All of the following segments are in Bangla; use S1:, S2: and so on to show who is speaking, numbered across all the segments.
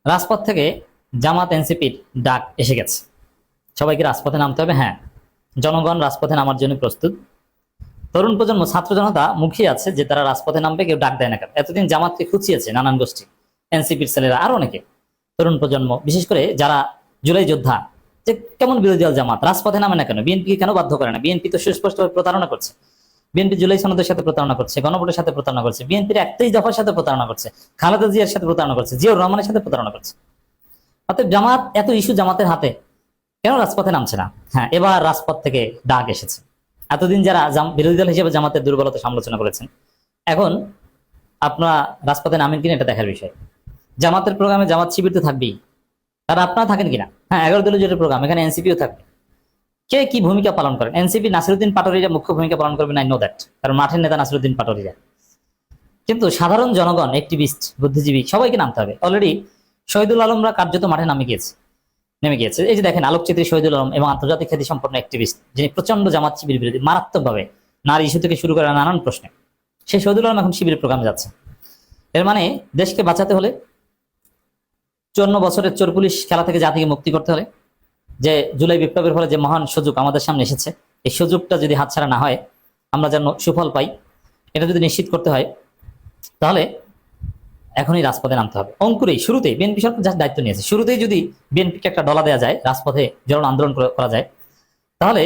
S1: রাজপথ থেকে জামাত এনসিপির ডাক এসে গেছে। সবাইকে রাজপথে নামতে হবে। হ্যাঁ, জনগণ রাজপথে নামার জন্য প্রস্তুত। তরুণ প্রজন্ম, ছাত্র জনতা মুখিয়ে আছে যে তারা রাজপথে নামবে, কেউ ডাক দেয় না কেন। এতদিন জামাতকে খুঁচিয়েছে নানান গোষ্ঠী, এনসিপির ছেলেরা, আরো অনেকে। তরুণ প্রজন্ম, বিশেষ করে যারা জুলাই যোদ্ধা, যে কেমন বিরোধী দল জামাত রাজপথে নামে না কেন, বিএনপি কেন বাধ্য করে না? বিএনপি তো সুস্পষ্টভাবে প্রতারণা করছে। বিএনপি জুলাই সনদের সাথে প্রতারণা করছে, গণভোটের সাথে প্রতারণা করছে, বিএনপির 31 দফার সাথে প্রতারণা করছে, খালেদা জিয়ার সাথে প্রতারণা করছে, জিয়াউর রহমানের সাথে প্রতারণা করছে। অতএব জামাত, এত ইস্যু জামাতের হাতে, কেন রাজপথে নামছে না? হ্যাঁ, এবার রাজপথ থেকে ডাক এসেছে। এতদিন যারা বিরোধী দল হিসেবে জামাতের দুর্বলতা সমালোচনা করেছেন, এখন আপনারা রাজপথে নামেন কিনা এটা দেখার বিষয়। জামাতের প্রোগ্রামে জামাত শিবির তো থাকবেই, তারা আপনারা থাকেন কিনা? হ্যাঁ, 11 দলীয় জোটের প্রোগ্রাম, এখানে এনসিপিও থাকবে। কে কি ভূমিকা পালন করেন? এনসিপি নাসিরুদ্দিন পাটোয়ারিরা মুখ্য ভূমিকা পালন করবে, নাই নো দ্যাট, কারণ মাঠের নেতা নাসিরুদ্দিন পাটোয়ারিরা। কিন্তু সাধারণ জনগণ, অ্যাক্টিভিস্ট, বুদ্ধিজীবী সবাইকে নামতে হবে। অলরেডি শহীদুল আলমরা কার্যত মাঠে নেমে গিয়েছে। এই যে দেখেন, আলোকচিত্রী শহীদুল আলম এবং আন্তর্জাতিক খ্যাতি সম্পন্ন অ্যাক্টিভিস্ট, যিনি প্রচন্ড জামাত শিবির বিরোধী, মারাত্মকভাবে নারী ইস্যু থেকে শুরু করে নানান প্রশ্নে, সেই শহীদুল আলম এখন শিবিরের প্রোগ্রামে যাচ্ছে। এর মানে দেশকে বাঁচাতে হলে, 54 বছরের চোর পুলিশ খেলা থেকে জাতিকে মুক্তি করতে হলে, যে জুলাই বিপ্লবের ফলে যে মহান সুযোগ আমাদের সামনে এসেছে, এই সুযোগটা যদি হাতছাড়া না হয়, আমরা যেন সুফল পাই, এটা যদি নিশ্চিত করতে হয়, তাহলে এখনই রাজপথে নামতে হবে। অঙ্কুরেই, শুরুতেই বিএনপি সরকার যার দায়িত্ব নিয়েছে, শুরুতেই যদি বিএনপিকে একটা ডলা দেওয়া যায়, রাজপথে জন আন্দোলন করা যায়, তাহলে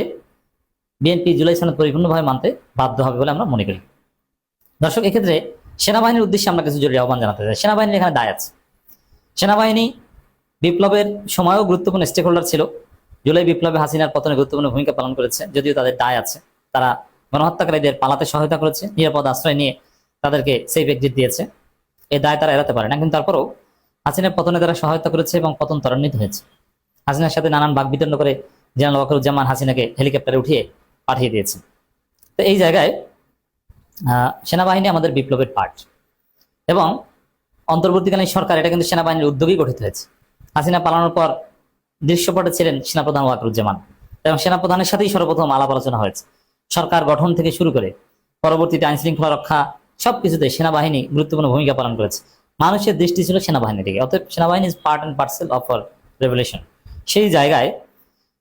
S1: বিএনপি জুলাই সনদ পরিপূর্ণভাবে মানতে বাধ্য হবে বলে আমরা মনে করি। দর্শক, এক্ষেত্রে সেনাবাহিনীর উদ্দেশ্যে আমরা কিছু জরুরি আহ্বান জানাতে চাই। সেনাবাহিনীর এখানে দায় আছে। সেনাবাহিনী বিপ্লবের সময়ও গুরুত্বপূর্ণ স্টেক হোল্ডার ছিল। জুলাই বিপ্লবে হাসিনার পতনে গুরুত্বপূর্ণ ভূমিকা পালন করেছে, যদিও তাদের দায় আছে। তারা গণহত্যাকারীদের পালাতে সহায়তা করেছে, নিরাপদ আশ্রয় নিয়ে তাদেরকে সেফ এক্সিট দিয়েছে। এই দায় তারা এড়াতে পারে না। কিন্তু তারপরেও হাসিনার পতনে তারা সহায়তা করেছে এবং পতন ত্বরান্বিত হয়েছে। হাসিনার সাথে নানান বাকবিতণ্ড করে জেনারেল ওয়াকারুজ্জামান হাসিনাকে হেলিকপ্টারে উঠিয়ে পাঠিয়ে দিয়েছে। তো এই জায়গায় সেনাবাহিনী আমাদের বিপ্লবের পার্ট, এবং অন্তর্বর্তীকালীন সরকার, এটা কিন্তু সেনাবাহিনীর উদ্যোগেই গঠিত হয়েছে। হাসিনা পালানোর পর দৃশ্যপটে ছিলেন সেনাপ্রধান ওয়াকারুজ্জামান, এবং সেনাপ্রধানের সাথেই সর্বপ্রথম আলাপ আলোচনা হয়েছে। সরকার গঠন থেকে শুরু করে পরবর্তীতে আইন শৃঙ্খলা রক্ষা সবকিছুতে সেনাবাহিনী গুরুত্বপূর্ণ ভূমিকা পালন করেছে। মানুষের দৃষ্টি ছিল সেনাবাহিনীর দিকে। অতএব সেনাবাহিনী is part and parcel of our revolution. সেই জায়গায়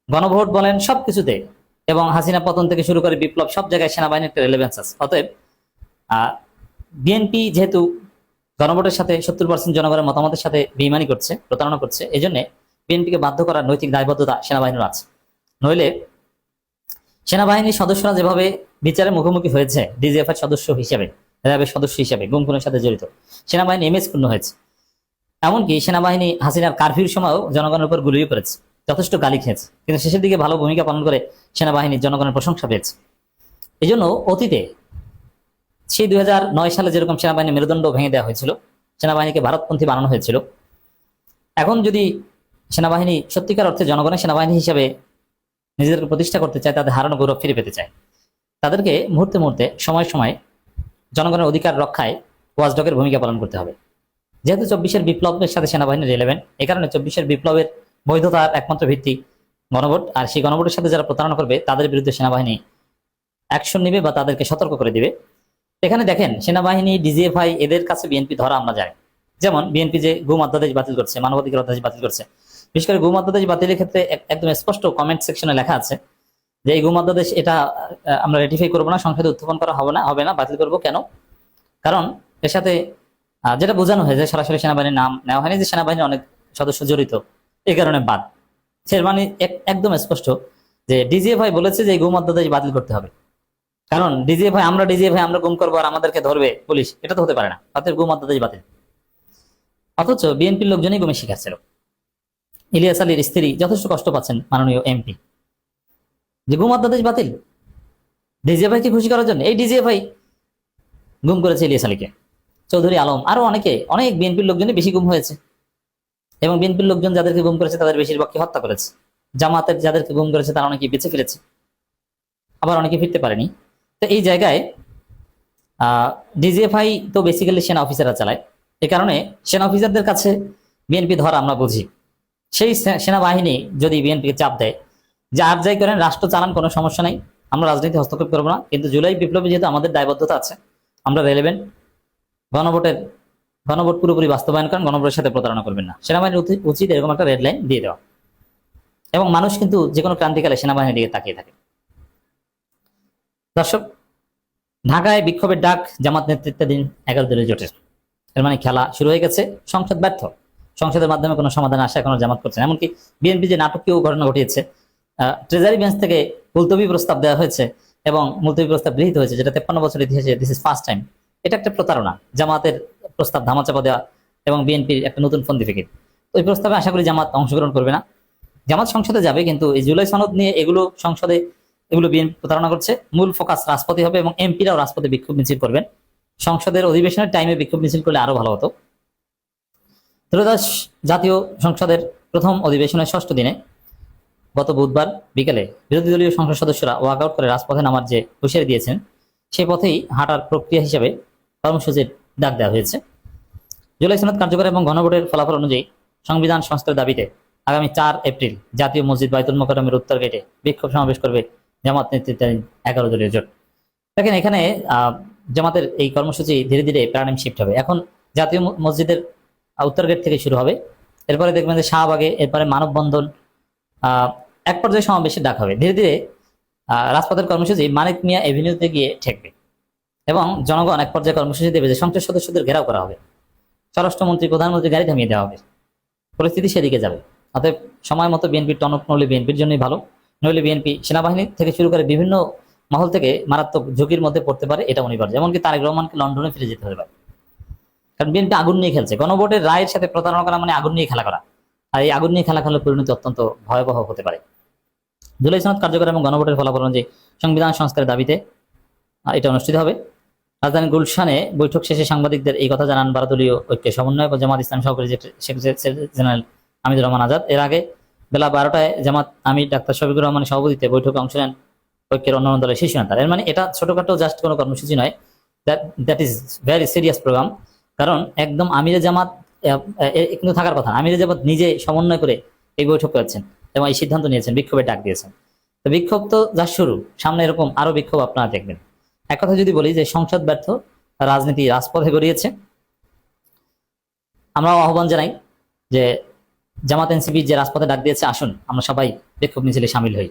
S1: গণভোট বলেন সবকিছুতে, এবং হাসিনা পতন থেকে শুরু করে বিপ্লব, সব জায়গায় সেনাবাহিনীর একটা রেলেভেন্স আছে। অতএব বিএনপি যেহেতু গণভোটের সাথে 70% জনগণের মতামতের সাথে বেইমানি করছে, প্রতারণা করছে, এই জন্য বিএনপিকে বাধ্য করার নৈতিক দায়বদ্ধতা সেনাবাহিনীর আছে। নইলে সেনাবাহিনীর সদস্যরা যেভাবে বিচারের মুখোমুখি হয়েছে, ডিজিএফ এর সদস্য হিসেবে, র্যাবের সদস্য হিসেবে গুম খুনের সাথে জড়িত, সেনাবাহিনী ইমেজ ক্ষুণ্ণ হয়েছে। এমনকি সেনাবাহিনী হাসিনার কারফিউর সময়ও জনগণের উপর গুলিও করেছে, যথেষ্ট গালি খেয়েছে, কিন্তু শেষের দিকে ভালো ভূমিকা পালন করে সেনাবাহিনী জনগণের প্রশংসা পেয়েছে। এই জন্য অতীতে সেই 2009 সালে যেরকম সেনাবাহিনী মেরুদণ্ড ভেঙে দেওয়া হয়েছিল, সেনাবাহিনীকে ভারতপন্থী বানানো হয়েছিল, এখন যদি সেনাবাহিনী সত্যিকার অর্থে জনগণের সেনাবাহিনী হিসেবে নিজেদেরকে প্রতিষ্ঠা করতে চায়, তাদের হারানো গৌরব ফিরে পেতে চায়, তাদেরকে মুহূর্তে মুহূর্তে, সময় সময় জনগণের অধিকার রক্ষায় ওয়াচডগের ভূমিকা পালন করতে হবে। যেহেতু 24-এর বিপ্লবের সাথে সেনাবাহিনী রিলেভেন্ট, এই কারণে 24-এর বিপ্লবের বৈধতার একমাত্র ভিত্তি গণভোট। আর সেই গণভোটের সাথে যারা প্রতারণা করবে, তাদের বিরুদ্ধে সেনাবাহিনী অ্যাকশন নেবে বা তাদেরকে সতর্ক করে দিবে। এখানে দেখেন, সেনাবাহিনী, ডিজিএফআই, এদের কাছে বিএনপি ধরা আমরা যাই। যেমন বিএনপি যে গুম অধ্যাদেশ বাতিল করছে, মানবাধিকার অধ্যাদেশ বাতিল করছে, বিশেষ করে গুম অধ্যাদেশ বাতিলের ক্ষেত্রে একদম স্পষ্ট কমেন্ট সেকশনে লেখা আছে যে এই গুম অধ্যাদেশ, এটা আমরা রেটিফাই করবো না, সংসদে উত্থাপন করা হবে না, বাতিল করবো। কেন? কারণ এর সাথে যেটা বোঝানো হয়েছে, সরাসরি সেনাবাহিনীর নাম নেওয়া হয়নি, যে সেনাবাহিনীর অনেক সদস্য জড়িত, এই কারণে বাদ। এর মানে একদম স্পষ্ট যে ডিজিএফআই বলেছে যে এই গুম অধ্যাদেশ বাতিল করতে হবে। কারণ ডিজিএফআই, আমরা গুম করবো আর আমাদেরকে ধরবে পুলিশ, এটা তো হতে পারে না। তাদের গুম অধ্যাদেশ বাতিল। অথচ বিএনপির লোকজনই গুমের শিকার ছিল। ইলিয়াস আলীর স্ত্রী যথেষ্ট কষ্ট পাচ্ছেন, মাননীয় এমপি, যে গুম অধ্যাদেশ বাতিল ডিজিএফআই কে খুশি করার জন্য। এই ডিজিএফআই গুম করেছে ইলিয়াস আলীকে, চৌধুরী আলম, আরো অনেক বিএনপির লোকজনই বেশি গুম হয়েছে, এবং বিএনপির লোকজন যাদেরকে গুম করেছে তাদের বেশিরভাগকে হত্যা করেছে। জামাতের যাদেরকে গুম করেছে তারা অনেকে বেঁচে ফিরেছে, আবার অনেকে ফিরতে পারেনি। তো এই জায়গায় ডিজিএফআই তো বেসিক্যালি সেনা অফিসাররা চালায়, এই কারণে সেনা অফিসারদের কাছে বিএনপি ধরা আমরা বুঝি। সেই সেনাবাহিনী যদি বিএনপিকে চাপ দেয় যে আর যাই করেন, রাষ্ট্র চালান, কোনো সমস্যা নাই, আমরা রাজনীতি হস্তক্ষেপ করবো না, কিন্তু জুলাই বিপ্লবে যেহেতু আমাদের দায়বদ্ধতা আছে, আমরা রেলেভেন্ট, গণভোটের গণভোট পুরোপুরি বাস্তবায়ন করেন, গণভোটের সাথে প্রতারণা করবেন না। সেনাবাহিনীর উচিত এরকম একটা রেড লাইন দিয়ে দেওয়া। এবং মানুষ কিন্তু যে কোনো ক্রান্তিকালে সেনাবাহিনীর দিকে তাকিয়ে থাকে। দর্শক, ঢাকায় বিক্ষোভের ডাক জামাত নেতৃত্বাধীন 11 দলীয় জোটের। এর মানে খেলা শুরু হয়ে গেছে, সংসদ ব্যর্থ, সংসদের মাধ্যমে কোনো সমাধান আশা এখনো জামাত করছে না। এমনকি বিএনপি যে নাটকীয় ঘটনা ঘটিয়েছে, ট্রেজারি বেঞ্চ থেকে মুলতবি প্রস্তাব দেওয়া হয়েছে এবং মুলতবি প্রস্তাব গৃহীত হয়েছে, যেটা 53 বছর ইতিহাসে দিস ইজ ফার্স্ট টাইম। এটা একটা প্রতারণা, জামাতের প্রস্তাব ধামাচাপা দেওয়া এবং বিএনপির একটা নতুন ফন্দি ফিকির। তো এই প্রস্তাবে আশা করি জামাত অংশগ্রহণ করবে না। জামাত সংসদে যাবে, কিন্তু এই জুলাই সনদ নিয়ে এগুলো বিএনপি প্রতারণা করছে। মূল ফোকাস রাজপথে হবে এবং এমপিরাও রাজপথে বিক্ষোভ মিছিল করবেন। সংসদের অধিবেশনের টাইমে বিক্ষোভ মিছিল করলে আরো ভালো হতো। ত্রয়োদশ জাতীয় সংসদের প্রথম অধিবেশনের 6ষ্ঠ দিনে গত বুধবার বিকেলে বিরোধী দলীয় সংসদ সদস্যরা ওয়াকআউট করে রাজপথে নামার যে হুঁশিয়ারি দিয়েছেন, সেই পথেই হাঁটার প্রক্রিয়া হিসেবে কর্মসূচির ডাক দেওয়া হয়েছে। জুলাই সনদ কার্যকর এবং গণভোটের ফলাফল অনুযায়ী সংবিধান সংস্কারের দাবিতে আগামী 4 এপ্রিল জাতীয় মসজিদ বাইতুল মোকাররমের উত্তর গেটে বিক্ষোভ সমাবেশ করবে জামাত নেতৃত্বাধীন 11 দলীয় জোট। দেখেন, এখানে জামাতের এই কর্মসূচি ধীরে ধীরে প্যারাডাইম শিফট হবে। এখন জাতীয় মসজিদের উত্তর গেট থেকে শুরু হবে, এরপরে দেখবেন যে শাহবাগে, এরপরে মানববন্ধন, এক পর্যায়ে সমাবেশের ডাক হবে। ধীরে ধীরে রাজপথের কর্মসূচি মানিক মিয়া এভিনিউতে গিয়ে ঠেকবে এবং জনগণ এক পর্যায়ে কর্মসূচি দেবে যে সংসদ সদস্যদের ঘেরাও করা হবে, স্বরাষ্ট্রমন্ত্রী, প্রধানমন্ত্রী গাড়ি থামিয়ে দেওয়া হবে। পরিস্থিতি সেদিকে যাবে। অতএব সময় মতো বিএনপির টনক নইলে বিএনপির জন্যই ভালো, নইলে বিএনপি সেনাবাহিনী থেকে শুরু করে বিভিন্ন মহল থেকে মারাত্মক ঝুঁকির মধ্যে পড়তে পারে, এটা অনিবার্য। এমনকি তারেক রহমানকে লন্ডনে ফিরে যেতে হতে পারে, কারণ বিএনপি আগুন নিয়ে খেলছে। গণভোটের রায়ের সাথে প্রতারণা করা মানে আগুন নিয়ে খেলা করা, আর এই আগুন নিয়ে খেলা খেলার পরিণতি অত্যন্ত ভয়াবহ হতে পারে। জুলাই সনদ কার্যকর এবং গণভোটের ফলাফল অনুযায়ী সংবিধান সংস্কারের দাবিতে এটা অনুষ্ঠিত হবে। রাজধানীর গুলশানে বৈঠক শেষে সাংবাদিকদের এই কথা জানান 12 দলীয় ঐক্যের সমন্বয় ও জামাত ইসলাম সহকারী সেক্রেটারি জেনারেল হামিদুর রহমান আজাদ। এর আগে বেলা 12টায় জামাত আমির ডাক্তার শফিকুর রহমানের সভাপতিত্বে বৈঠকে অংশ নেন ঐক্যের অন্যান্য দলের শীর্ষ নেতারা। এর মানে এটা ছোটখাটো জাস্ট কোনো কর্মসূচি নয়, that is very serious programme. কারণ একদম আমিরে জামাত কিন্তু থাকার কথা, আমিরে জামাত নিজে সমন্বয় করে এই বৈঠক করেছেন এবং এই সিদ্ধান্ত নিয়েছেন, বিক্ষোভের ডাক দিয়েছেন। তো বিক্ষোভ তো যা শুরু, সামনে এরকম আরো বিক্ষোভ আপনারা দেখবেন। এক কথা যদি বলি যে সংসদ ব্যর্থ, রাজনীতি রাজপথে গড়িয়েছে। আমরাও আহ্বান জানাই যে জামাত এনসিপি যে রাজপথে ডাক দিয়েছে, আসুন আমরা সবাই বিক্ষোভ মিছিলে সামিল হই।